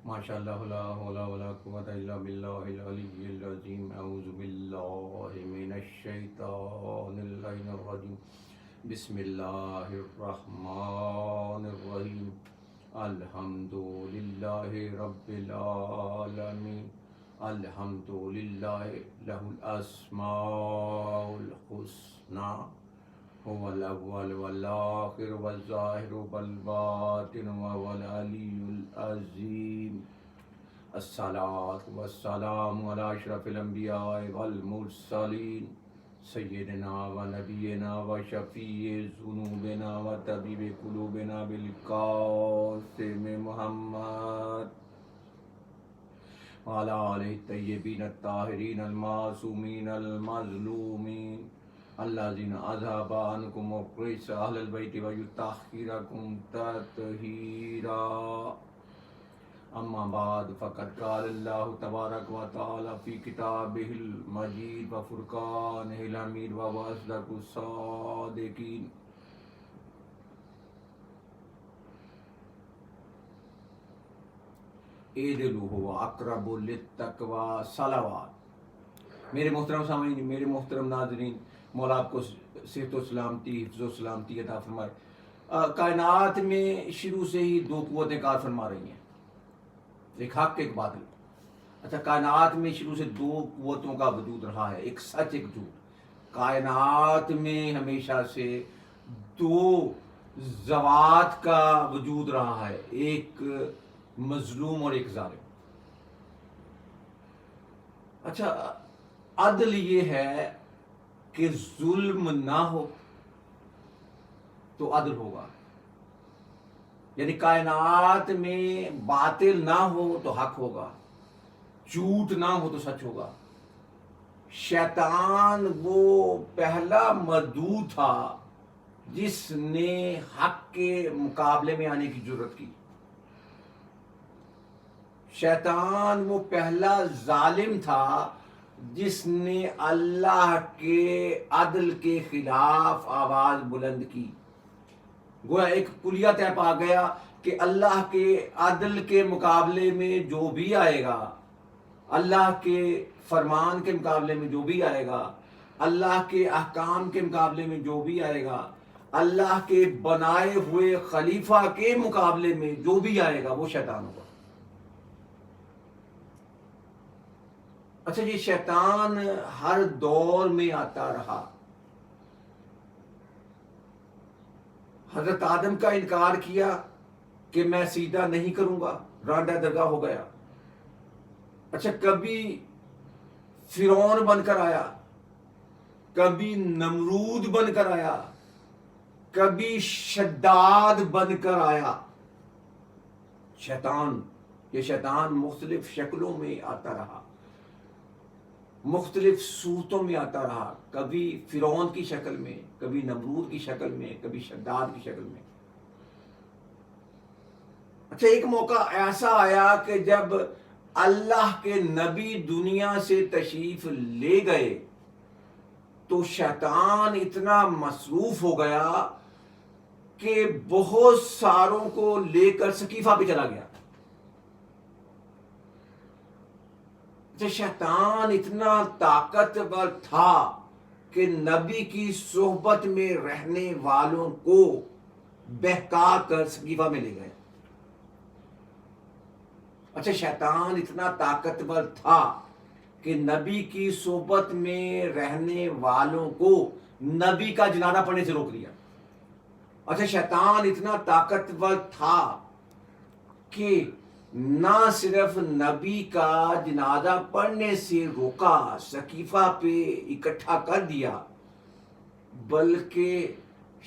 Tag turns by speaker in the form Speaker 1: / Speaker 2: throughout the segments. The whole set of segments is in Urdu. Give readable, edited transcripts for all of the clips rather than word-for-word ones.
Speaker 1: ماشاء اللہ لا حول ولا قوة الا باللہ العلی العظیم اعوذ باللہ من الشیطان اللعین الرجیم بسم اللہ الرحمن الرحیم الحمد للہ رب العالمین الحمد للہ لہ الاسماء الحسنی هو الأول والآخر والظاهر والباطن وهو العلي العظيم الصلاة والسلام على أشرف الأنبياء والمرسلين سيدنا ونبينا وشفيع ذنوبنا وطبيب قلوبنا بالقاسم محمد وعلى آله الطيبين الطاهرين المعصومين المظلومين الذين أذهب عنكم الرجس أهل البيت ويطهركم تطهيرا أما بعد فقد قال الله تبارك وتعالى في كتابه المجيد وفرقانه الحميد وهو أصدق الصادقين اعدلوا هو أقرب للتقوى صلوات۔ میرے محترم سامعین، میرے محترم ناظرین، مولا آپ کو صحت و سلامتی، حفظ و سلامتی عطا فرمائے۔ کائنات میں شروع سے ہی دو قوتیں کار فرما رہی ہیں، ایک حق ایک باطل۔ اچھا، کائنات میں شروع سے دو قوتوں کا وجود رہا ہے، ایک سچ ایک جھوٹ۔ کائنات میں ہمیشہ سے دو ذوات کا وجود رہا ہے، ایک مظلوم اور ایک ظالم۔ اچھا، عدل یہ ہے کہ ظلم نہ ہو تو عدل ہوگا، یعنی کائنات میں باطل نہ ہو تو حق ہوگا، جھوٹ نہ ہو تو سچ ہوگا۔ شیطان وہ پہلا مردود تھا جس نے حق کے مقابلے میں آنے کی جرت کی۔ شیطان وہ پہلا ظالم تھا جس نے اللہ کے عدل کے خلاف آواز بلند کی۔ گویا ایک کلیہ طے پا گیا کہ اللہ کے عدل کے مقابلے میں جو بھی آئے گا، اللہ کے فرمان کے مقابلے میں جو بھی آئے گا، اللہ کے احکام کے مقابلے میں جو بھی آئے گا، اللہ کے بنائے ہوئے خلیفہ کے مقابلے میں جو بھی آئے گا وہ شیطان ہوگا۔ اچھا، یہ شیطان ہر دور میں آتا رہا۔ حضرت آدم کا انکار کیا کہ میں سیدھا نہیں کروں گا، رانڈہ درگاہ ہو گیا۔ اچھا، کبھی فرعون بن کر آیا، کبھی نمرود بن کر آیا، کبھی شداد بن کر آیا۔ یہ شیطان مختلف شکلوں میں آتا رہا، مختلف صورتوں میں آتا رہا، کبھی فرعون کی شکل میں، کبھی نمرود کی شکل میں، کبھی شداد کی شکل میں۔ اچھا، ایک موقع ایسا آیا کہ جب اللہ کے نبی دنیا سے تشریف لے گئے تو شیطان اتنا مصروف ہو گیا کہ بہت ساروں کو لے کر سقیفہ پہ چلا گیا۔ شیطان اتنا طاقتور تھا کہ نبی کی صحبت میں رہنے والوں کو بہکا کر سقیفہ میں لے گئے۔ اچھا، شیطان اتنا طاقتور تھا کہ نبی کی صحبت میں رہنے والوں کو نبی کا جنازہ پڑھنے سے روک دیا۔ اچھا، شیطان اتنا طاقتور تھا کہ نہ صرف نبی کا جنازہ پڑھنے سے روکا، سقیفہ پہ اکٹھا کر دیا، بلکہ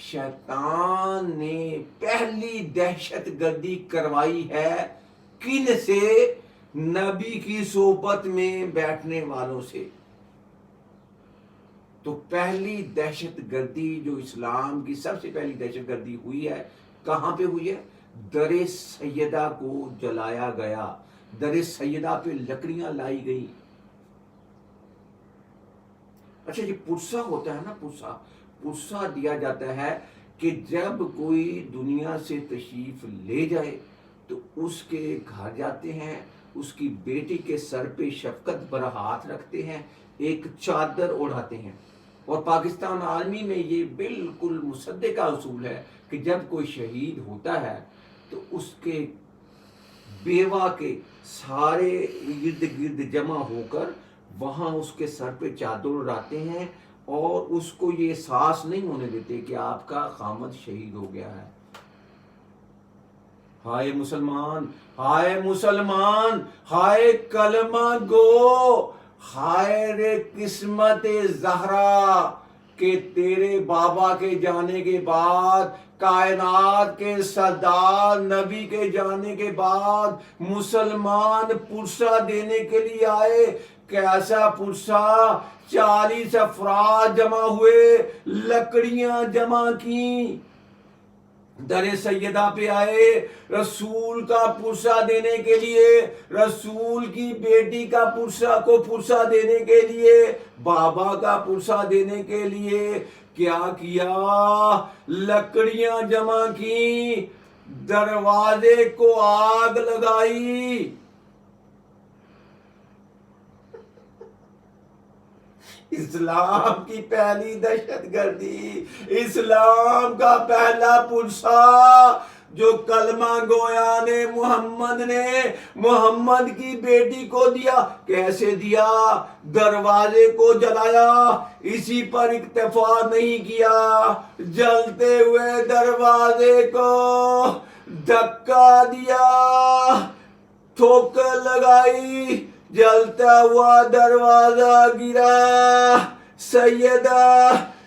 Speaker 1: شیطان نے پہلی دہشت گردی کروائی ہے کن سے؟ نبی کی صحبت میں بیٹھنے والوں سے۔ تو پہلی دہشت گردی جو اسلام کی سب سے پہلی دہشت گردی ہوئی ہے، کہاں پہ ہوئی ہے؟ در سیدہ کو جلایا گیا، در سیدہ پہ لکڑیاں لائی گئی۔ اچھا، یہ پرسہ ہوتا ہے نا، پرسہ دیا جاتا ہے کہ جب کوئی دنیا سے تشریف لے جائے تو اس کے گھر جاتے ہیں، اس کی بیٹی کے سر پہ شفقت بھرا ہاتھ رکھتے ہیں، ایک چادر اڑاتے ہیں۔ اور پاکستان آرمی میں یہ بالکل مصدق کا اصول ہے کہ جب کوئی شہید ہوتا ہے تو اس کے بیوہ کے سارے ارد گرد جمع ہو کر وہاں اس کے سر پہ چادر اڑاتے ہیں، اور اس کو یہ احساس نہیں ہونے دیتے کہ آپ کا خامد شہید ہو گیا ہے۔ ہائے مسلمان، ہائے مسلمان، ہائے کلمہ گو، ہائے رے قسمت زہرا کہ تیرے بابا کے جانے کے بعد، کائنات کے سردار نبی کے جانے کے بعد مسلمان پرسہ دینے کے لیے آئے۔ کیسا پرسہ؟ 40 افراد جمع ہوئے، لکڑیاں جمع کی، در سیدہ پہ آئے رسول کا پرسہ دینے کے لیے، رسول کی بیٹی کا پرسہ دینے کے لیے، بابا کا پرسہ دینے کے لیے۔ کیا کیا؟ لکڑیاں جمع کی، دروازے کو آگ لگائی۔ اسلام کی پہلی دہشت گردی، اسلام کا پہلا پرسہ جو کلمہ گویا نے محمد کی بیٹی کو دیا۔ کیسے دیا؟ دروازے کو جلایا۔ اسی پر اکتفا نہیں کیا، جلتے ہوئے دروازے کو دھکا دیا، ٹھوکر لگائی، جلتا ہوا دروازہ گرا،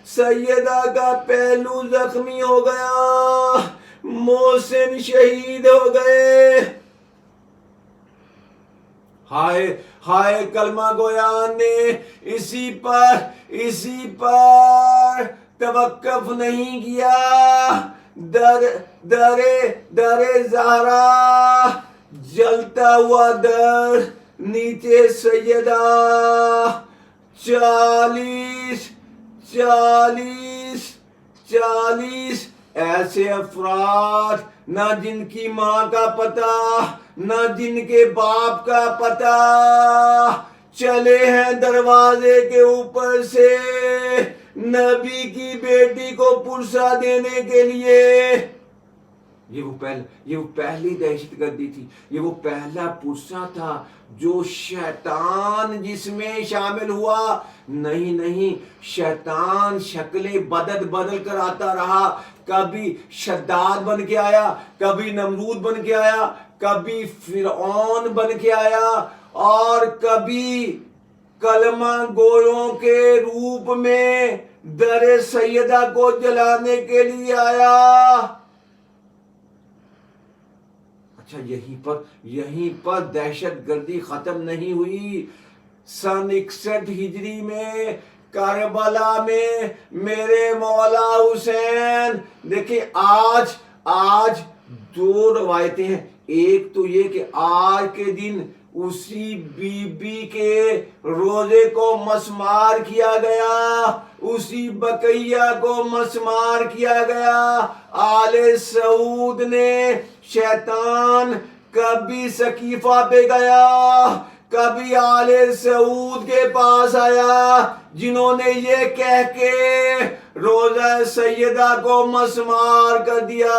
Speaker 1: سیدہ کا پہلو زخمی ہو گیا، محسن شہید ہو گئے۔ ہائے کلمہ گویان نے اسی پر توقف نہیں کیا۔ در زہرا، جلتا ہوا در، نیچے سیدہ، 40 ایسے افراد، نہ جن کی ماں کا پتہ، نہ جن کے باپ کا پتہ، چلے ہیں دروازے کے اوپر سے نبی کی بیٹی کو پرسہ دینے کے لیے۔ یہ وہ پہلی دہشت گردی تھی، یہ وہ پہلا پرسہ تھا جو شیطان جس میں شامل ہوا۔ نہیں، شیطان شکلیں بدل کر آتا رہا، کبھی شداد بن کے آیا، کبھی نمرود بن کے آیا، کبھی فرعون بن کے آیا، اور کبھی کلمہ گویوں کے روپ میں در سیدہ کو جلانے کے لیے آیا۔ اچھا، یہیں پر دہشت گردی ختم نہیں ہوئی۔ سن 61 ہجری میں کربلا میں میرے مولا حسین، دیکھیں آج 2 روایتیں ہیں۔ ایک تو یہ کہ آج کے دن اسی بی بی کے روزے کو مسمار کیا گیا، اسی بقیہ کو مسمار کیا گیا۔ آل سعود نے، شیطان کبھی سقیفہ پہ گیا، کبھی آل سعود کے پاس آیا، جنہوں نے یہ کہہ کے روزہ سیدہ کو مسمار کر دیا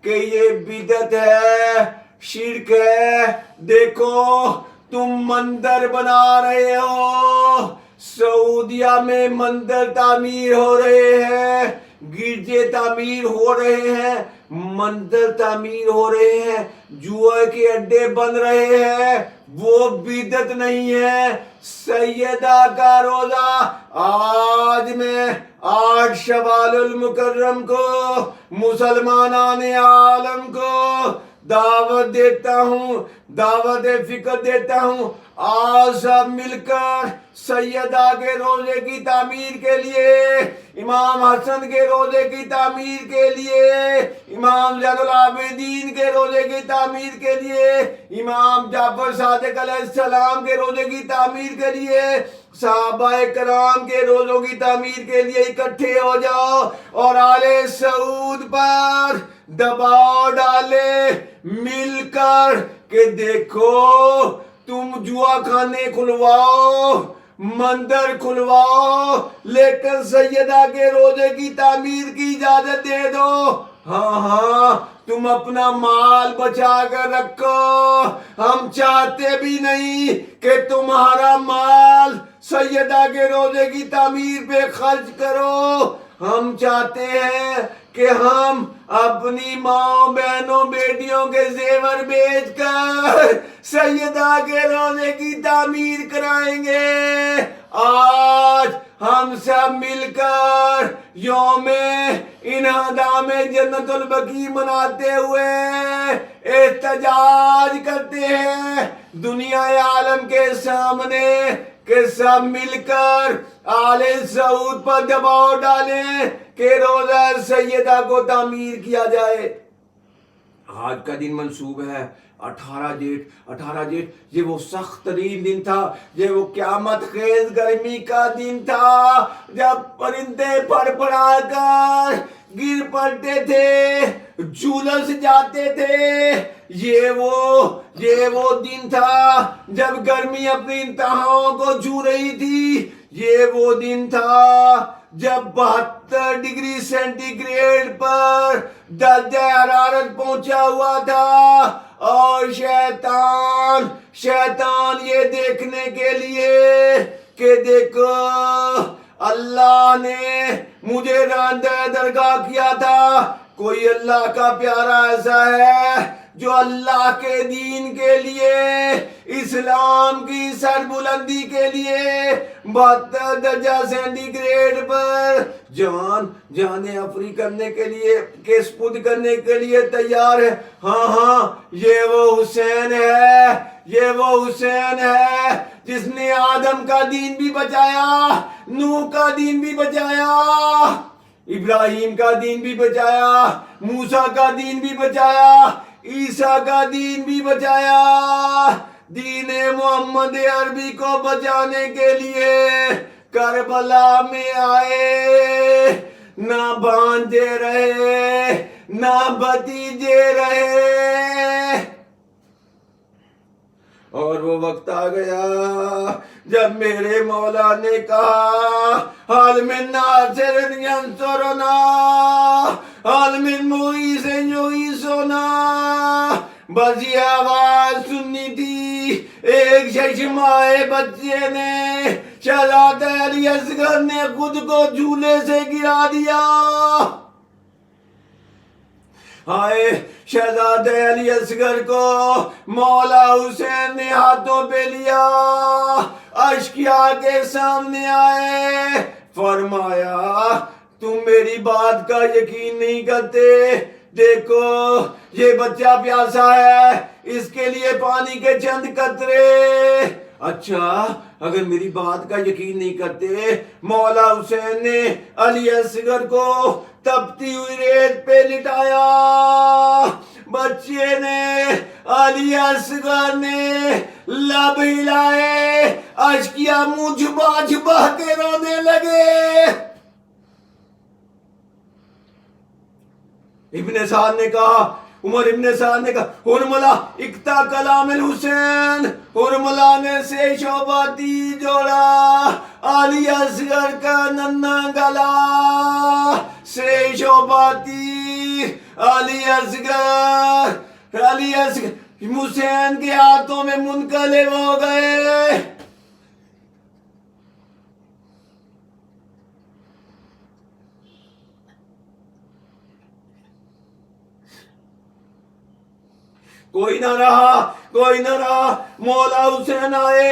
Speaker 1: کہ یہ بدعت ہے، شرک ہے۔ دیکھو تم مندر بنا رہے ہو، سعودیہ میں مندر تعمیر ہو رہے ہیں، گرجے تعمیر ہو رہے ہیں، مندر تعمیر ہو رہے ہیں، جوئے کے اڈے بن رہے ہیں، وہ بدعت نہیں ہے۔ سیدہ کا روزہ آج میں 8 شوال المکرم کو مسلمانان عالم کو دعوت دیتا ہوں، دعوت فکر دیتا ہوں، آج سب مل کر سیدہ کے روزے کی تعمیر کے لیے، امام حسن کے روزے کی تعمیر کے لیے، امام زین العابدین کے روزے کی تعمیر کے لیے، امام جعفر صادق علیہ السلام کے روزے کی تعمیر کے لیے صحابہ کرام کے روزوں کی تعمیر کے لیے اکٹھے ہو جاؤ اور آل سعود پر دباؤ ڈالے مل کر کہ دیکھو تم جوا خانے کھلواؤ، مندر کھلواؤ، لیکن سیدہ کے روزے کی تعمیر کی اجازت دے دو۔ ہاں ہاں تم اپنا مال بچا کر رکھو، ہم چاہتے بھی نہیں کہ تمہارا مال سیدہ کے روزے کی تعمیر پہ خرچ کرو، ہم چاہتے ہیں کہ ہم اپنی ماں بہنوں بیٹیوں کے زیور بیچ کر سیدہ کے روزے کی تعمیر کرائیں گے۔ آج ہم سب مل کر یوم انہدام جنت البقیع مناتے ہوئے احتجاج کرتے ہیں دنیا عالم کے سامنے کہ سب مل کر آل سعود پر دباؤ ڈالیں کہ روزہ سیدہ کو تعمیر کیا جائے۔ آج کا دن منسوب ہے 18 جیٹھ، یہ وہ سخت ترین دن تھا، یہ وہ قیامت خیز گرمی کا دن تھا جب پرندے پڑ پڑا کر گر پڑتے تھے، جھولس جاتے تھے۔ یہ وہ دن تھا جب گرمی اپنی انتہاؤں کو چھو رہی تھی، یہ وہ دن تھا جب 72 ڈگری سینٹی گریڈ پر درجہ حرارت پہنچا ہوا تھا، اور شیطان یہ دیکھنے کے لیے کہ دیکھو اللہ نے مجھے راندہ درگاہ کیا تھا، کوئی اللہ کا پیارا ایسا ہے جو اللہ کے دین کے لیے، اسلام کی سربلندی کے لیے 72 درجہ سینٹی گریڈ پر جان افری کرنے کے لیے، سپرد کرنے کے لیے تیار ہے۔ ہاں ہاں یہ وہ حسین ہے جس نے آدم کا دین بھی بچایا، نوح کا دین بھی بچایا، ابراہیم کا دین بھی بچایا، موسیٰ کا دین بھی بچایا، عیسیٰ کا دین بھی بچایا۔ دین محمد عربی کو بچانے کے لیے کربلا میں آئے، نہ بھانجے رہے نہ بھتیجے رہے۔ اور وہ وقت آ گیا جب میرے مولا نے کہا حل من ناصر ینصرنا حل من معیذ یعیذنا۔ بس یہ آواز سننی تھی، ایک ششمائے بچے نے، شہزادہ علی اصغر نے خود کو جھولے سے گرا دیا۔ ہائے شہزادہ علی اصغر کو مولا حسین نے ہاتھوں پہ لیا، اشقیاء کے سامنے آئے، فرمایا تم میری بات کا یقین نہیں کرتے، دیکھو یہ بچہ پیاسا ہے، اس کے لیے پانی کے چند قطرے۔ اچھا اگر میری بات کا یقین نہیں کرتے، مولا حسین نے علی اصغر کو تپتی ہوئی ریت پہ لٹایا، بچے نے، علی اصغر نے لب ہلائے، اشکیا منہ چھپا چھپا کے رونے لگے۔ ابن سعد نے کہا، عمر ابن سعد نے کہا ہرملہ اکتا کلام الحسین، ہرملہ نے سے شعباتی جوڑا، علی اصغر کا ننھا گلا سے شعباتی، علی اصغر حسین کے ہاتھوں میں منقلب ہو گئے۔ کوئی نہ رہا، مولا حسین آئے،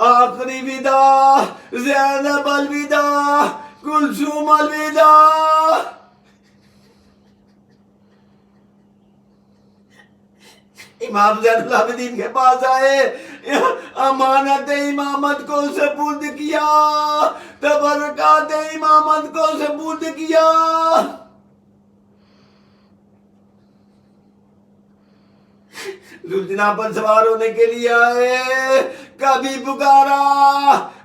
Speaker 1: آخری وداع، زینب الوداع، کلثوم الوداع۔ امام زین العابدین کے پاس آئے، امانت امامت کو سپرد کیا، تبرکات امامت کو سپرد کیا۔ ذوالجناح پر سوار ہونے کے لیے آئے، کبھی پکارا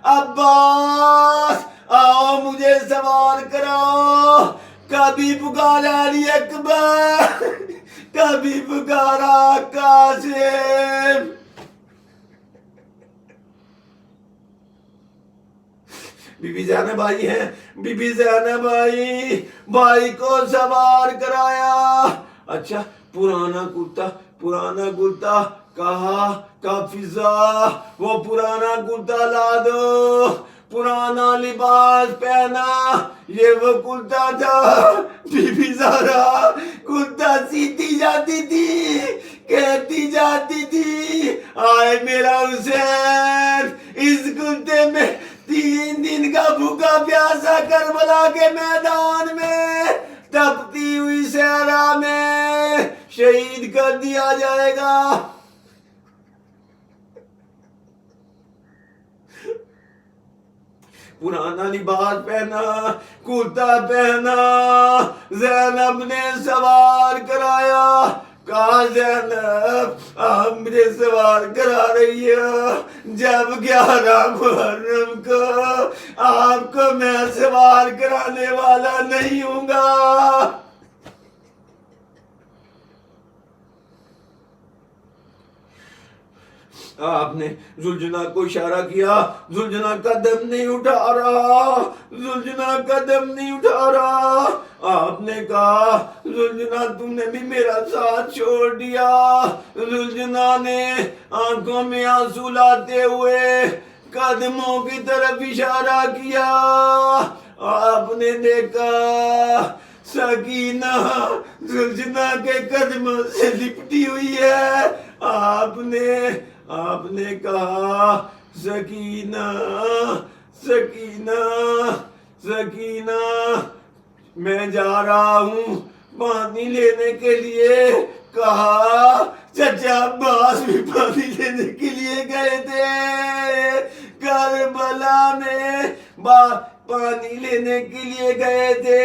Speaker 1: عباس آؤ مجھے سوار کراؤ. کبھی پکارا علی اکبر, کبھی پکارا قاسم. بی بی زینب آئی ہیں, بی بی زینب آئی, بھائی کو سوار کرایا. اچھا پرانا کرتا کہا کافزا وہ پرانا کرتا لا دو, پرانا لباس پہنا, یہ وہ کرتا تھا. بی بی زہرا کرتا سیتی جاتی تھی, کہتی جاتی تھی آئے میرا حسین, اس کرتے میں 3 دن کا بھوکا پیاسا کربلا کے میدان میں تپتی ہوئی صحرا میں شہید کر دیا جائے گا. پرانا لباس پہنا, کرتا پہنا, زینب نے سوار کرایا. کہا زینب آپ مجھے سوار کرا رہی ہے, جب 11 محرم کو آپ کو میں سوار کرانے والا نہیں ہوں گا. آپ نے زلجنا کو اشارہ کیا, زلجنا قدم نہیں اٹھا رہا, زلجنا قدم نہیں اٹھا رہا. آپ نے کہا زلجنا تم نے بھی میرا ساتھ چھوڑ دیا. زلجنا نے آنکھوں میں آنسو لاتے ہوئے قدموں کی طرف اشارہ کیا. آپ نے دیکھا سکینہ زلجنا کے قدموں سے لپٹی ہوئی ہے. آپ نے کہا سکینہ سکینہ سکینہ میں جا رہا ہوں پانی لینے کے لیے. کہا چچا عباس بھی پانی لینے کے لیے گئے تھے کربلا میں, پانی لینے کے لیے گئے تھے,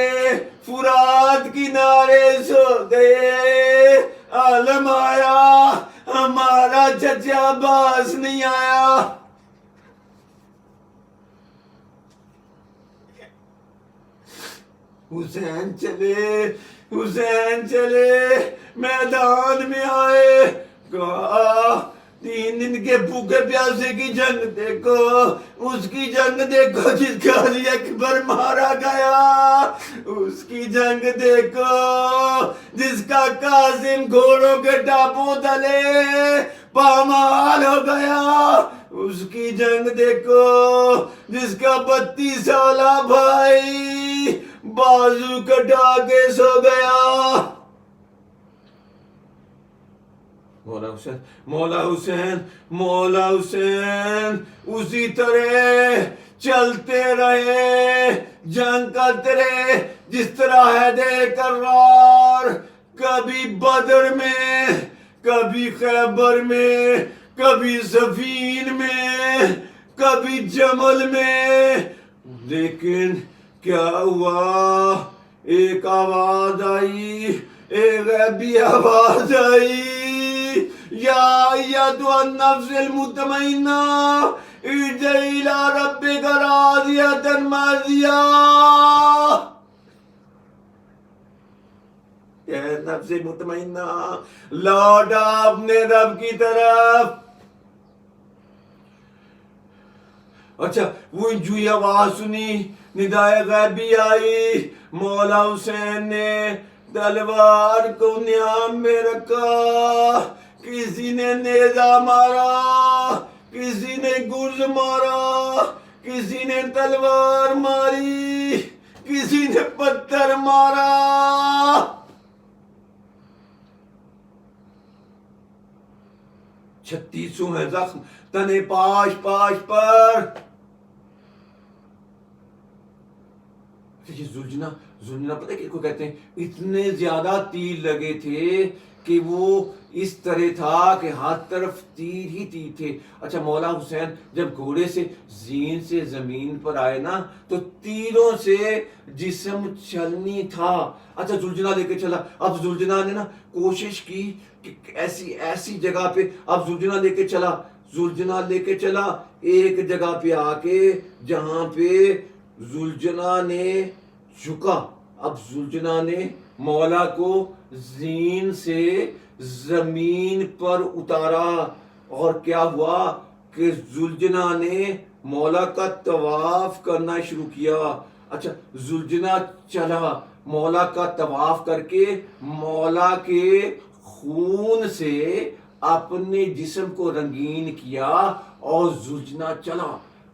Speaker 1: فرات کنارے سو گئے. عالم آیا, ہمارا چچا عباس نہیں آیا. حسین چلے میدان میں آئے. کہا 3 دن کے بھوکے پیاسے کی جنگ دیکھو, اس کی جنگ دیکھو جس کا علی اکبر مارا گیا, اس کی جنگ دیکھو جس کا قاسم گھوڑوں کے ٹاپوں تلے پامال ہو گیا, اس کی جنگ دیکھو جس کا 32 سالہ بھائی بازو کٹا کے سو گیا. مولا حسین اسی طرح چلتے رہے, جنگ کرتے رہے جس طرح حیدر کرار کبھی بدر میں, کبھی خیبر میں, کبھی صفین میں, کبھی جمل میں. لیکن کیا ہوا, ایک آواز آئی, ایک غیبی آواز آئی, یا ایتھا النفس المطمئنہ ارجعی الی ربک راضیۃ مرضیہ. اے نفس مطمئنہ لوٹ اپنے رب کی طرف. اچھا وہ جو آواز سنی, ندائے غیبی آئی, مولا حسین نے تلوار کو نیام میں رکھا. کسی نے نیزہ مارا, کسی نے گرز مارا, کسی نے تلوار ماری, کسی نے پتھر مارا. 36 ہیں زخم تنے پاش پر. زلجنا پتہ کہ کو کہتے ہیں, اتنے زیادہ تیر لگے تھے کہ وہ اس طرح تھا کہ ہر طرف تیر ہی تیر تھے. اچھا مولا حسین جب گھوڑے سے زین سے زمین پر آئے نا تو تیروں سے جسم چلنی تھا. اچھا زلجنا لے کے چلا. اب زلجنا نے نا کوشش کی کہ ایسی جگہ پہ, اب زلجنا لے کے چلا, زلجنا لے کے چلا ایک جگہ پہ آ کے جہاں پہ زلجنا نے جھکا. اب زلجنا نے مولا کو زین سے زمین پر اتارا اور کیا ہوا کہ زلجنا نے مولا کا طواف کرنا شروع کیا. اچھا زلجنا چلا مولا کا طواف کر کے مولا کے خون سے اپنے جسم کو رنگین کیا اور زلجنا چلا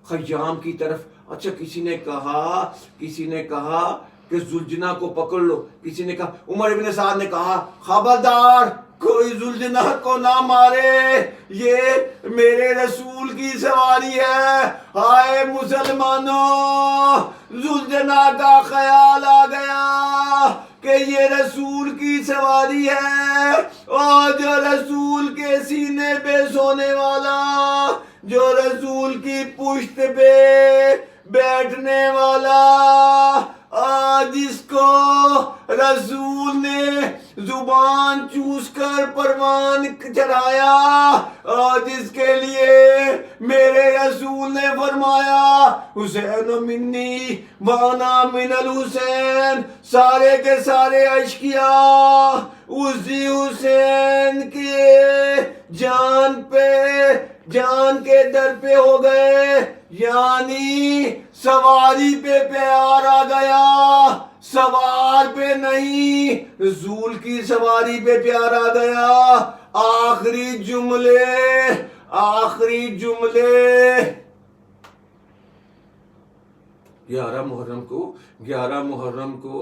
Speaker 1: خیام کی طرف. اچھا کسی نے کہا کہ زلجنا کو پکڑ لو. کسی نے کہا, عمر ابن سعد نے کہا خبردار کوئی زلجنا کو نہ مارے, یہ میرے رسول کی سواری ہے. ہائے مسلمانوں, زلجنا کا خیال آ گیا کہ یہ رسول کی سواری ہے, اور جو رسول کے سینے پہ سونے والا, جو رسول کی پشت پہ بیٹھنے والا, جس کو رسول نے زبان چوس کر پروان چڑھایا, اور جس کے لیے میرے رسول نے فرمایا حسین منی وانا من الحسین, سارے کے سارے اشقیاء اسی حسین کے جان کے در پہ ہو گئے. یعنی سواری پہ پیار آ گیا, سوار پہ نہیں, رسول کی سواری پہ پیار آ گیا. آخری جملے 11 محرم کو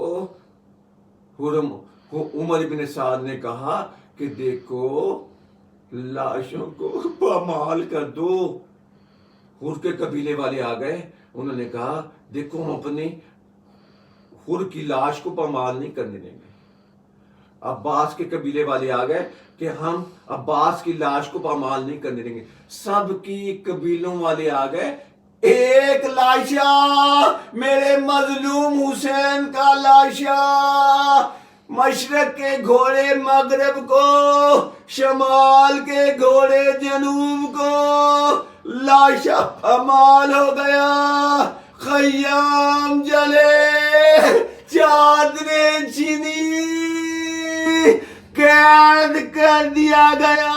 Speaker 1: عمر بن سعد نے کہا کہ دیکھو لاشوں کو پامال کر دو. حر کے قبیلے والے آ گئے, انہوں نے کہا دیکھو ہم اپنے حر کی لاش کو پامال نہیں کرنے دیں گے. عباس کے قبیلے والے آ گئے کہ ہم عباس کی لاش کو پامال نہیں کرنے دیں گے. سب کی قبیلوں والے آ گئے, ایک لاشا میرے مظلوم حسین کا لاشا, مشرق کے گھوڑے مغرب کو, شمال کے گھوڑے جنوب کو, لاشا پامال ہو گیا. خیام جلے, چادریں چھنی, قید کر دیا گیا,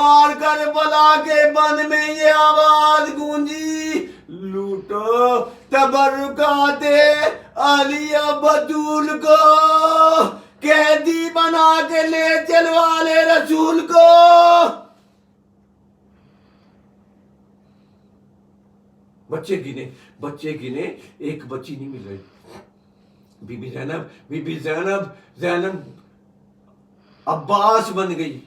Speaker 1: اور کربلا کے بند میں یہ آواز گونجی لوٹو تبرکات علی بطول کو, قیدی بنا کے لے چلو والے رسول کو. بچے گنے ایک بچی نہیں مل رہی. بی بی زینب عباس بن گئی.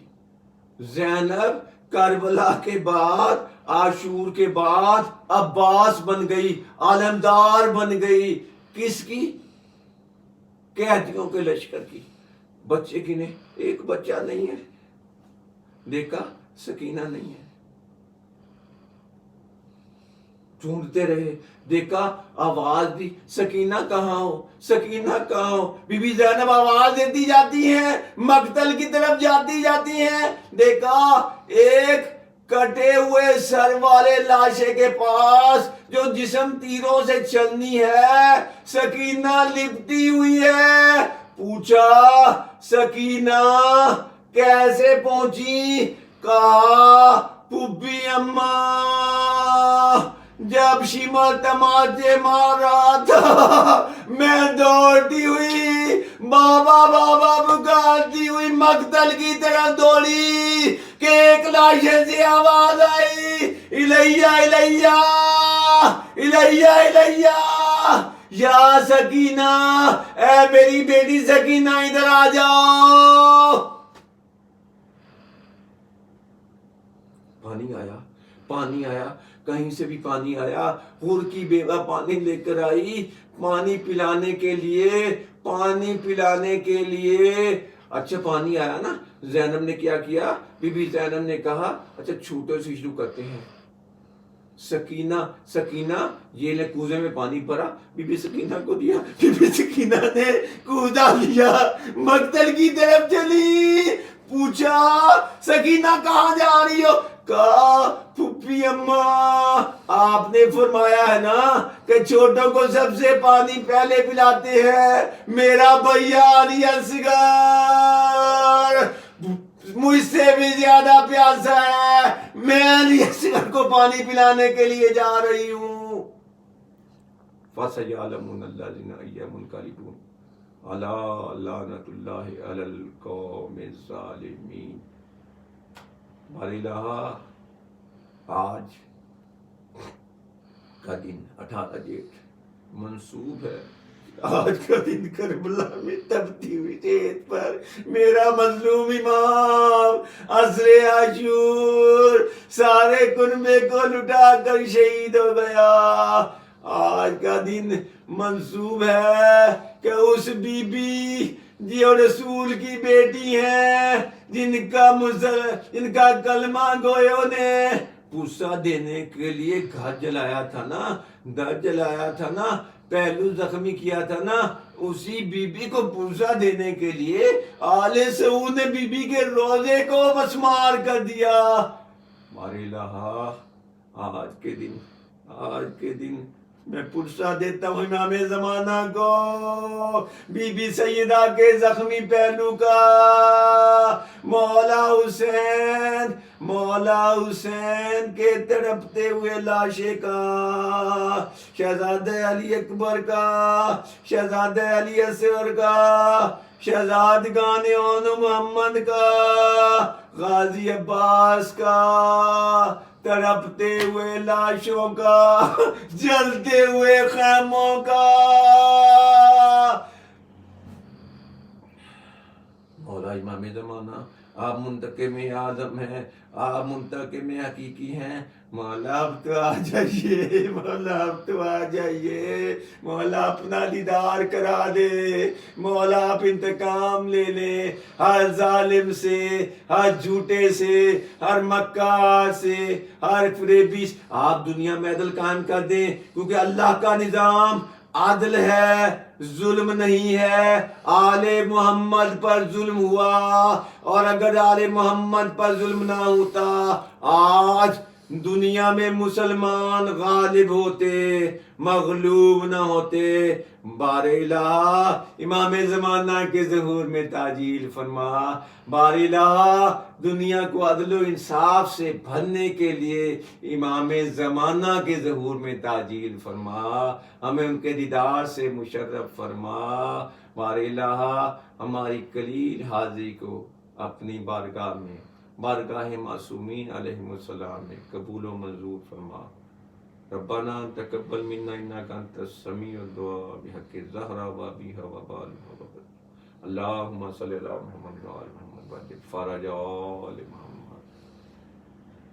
Speaker 1: زینب کربلا کے بعد, عاشور کے بعد عباس بن گئی, عالمدار بن گئی. کس کی؟ قیدیوں کے لشکر کی. بچے گنے ایک بچہ نہیں ہے. دیکھا سکینہ نہیں ہے, ڈھونڈتے رہے, دیکھا آواز دی سکینہ کہاں ہو. بی بی زینب آواز دیتی جاتی ہیں, مقتل کی طرف جاتی ہیں. دیکھا ایک کٹے ہوئے سر والے لاشے کے پاس جو جسم تیروں سے چلنی ہے, سکینہ لپٹی ہوئی ہے. پوچھا سکینہ کیسے پہنچی؟ کہا پھوپھی اماں جب شمال تماچے مار رہا تھا میں دوڑتی ہوئی بابا پکارتی ہوئی مقتل کی طرف دوڑی کہ ایک لاشے سے آواز آئی الیہ یا سکینہ, اے میری بیٹی سکینہ ادھر آ جاؤ. پانی آیا کہیں سے بھی پانی آیا. حور کی بیوہ پانی لے کر آئی, پانی پلانے کے لیے. اچھا پانی آیا نا, زینب نے کیا کیا؟ بی بی زینب نے کہا اچھا چھوٹے سے شروع کرتے ہیں. سکینہ یہ لے کوزے میں پانی بھرا, بی بی سکینہ کو دیا. بی بی سکینہ نے کوزہ لیا, مقتل کی طرف چلی, پوچھا سکینہ کہاں جا رہی ہو؟ کہا پھپھی اماں آپ نے فرمایا ہے نا کہ چھوٹوں کو سب سے پانی پہلے پلاتے ہیں، میرا بھیا علی اصغر مجھ سے بھی زیادہ پیاسا ہے، میں علی اصغر کو پانی پلانے کے لیے جا رہی ہوں۔ فَسَيَعْلَمُونَ الَّذِينَ هُمْ الْكَاذِبُونَ أَلَا لَعْنَةُ اللَّهِ عَلَى الْقَوْمِ الظَّالِمِينَ۔ ہماری الہ آج کا دن 18 جیٹھ منسوب ہے، آج کا دن کربلا میں تپتی ہوئی ریت پر میرا مظلوم امام عصر عاشور سارے کنبے کو لٹا کر شہید ہو گیا۔ آج کا دن منسوب ہے کہ اس بی بی جو رسول کی بیٹی ہیں، جن کا کلمہ گویوں نے پوسا دینے کے لیے گھر جلایا تھا نا، در جلایا تھا نا، پہلو زخمی کیا تھا نا، اسی بی بی کو پوسا دینے کے لیے آل سعود نے بی بی کے روزے کو مسمار کر دیا۔ ہمارے الہ آج کے دن میں پرسہ دیتا ہوں امام زمانہ کو، بی بی سیدہ کے زخمی پہلو کا، مولا حسین کے تڑپتے ہوئے لاشے کا، شہزادہ علی اکبر کا، شہزادہ علی اصغر کا، شہزادگان اون محمد کا، غازی عباس کا، تڑپتے ہوئے لاشوں کا، جلتے ہوئے خیموں کا۔ مولا امام زمانہ آپ منتقم اعظم ہیں، آپ منتقم حقیقی ہیں، مولا اب تو آ جائیے، مولا اب تو آ جائیے، مولا اپنا دیدار کرا دے، مولا آپ انتقام لے لیں ہر ظالم سے، ہر جھوٹے سے، ہر مکار سے، ہر فریبی سے، آپ دنیا میں عدل قائم کر دیں، کیونکہ اللہ کا نظام عدل ہے، ظلم نہیں ہے۔ آل محمد پر ظلم ہوا، اور اگر آل محمد پر ظلم نہ ہوتا آج دنیا میں مسلمان غالب ہوتے، مغلوب نہ ہوتے۔ بار الہ امام زمانہ کے ظہور میں تعجیل فرما، بار الہ دنیا کو عدل و انصاف سے بھرنے کے لیے امام زمانہ کے ظہور میں تعجیل فرما، ہمیں ان کے دیدار سے مشرف فرما۔ بار الہ ہماری قلیل حاضری کو اپنی بارگاہ میں، بارگاہ معصومین علیہ السلام میں قبول و منظور فرما۔ ربنا تقبل منا انک انت السمیع الدعاء بحق الزہرا و ابیہا و بالہا و اللہم صلی علی محمد و آل محمد وعجل فرج آل محمد۔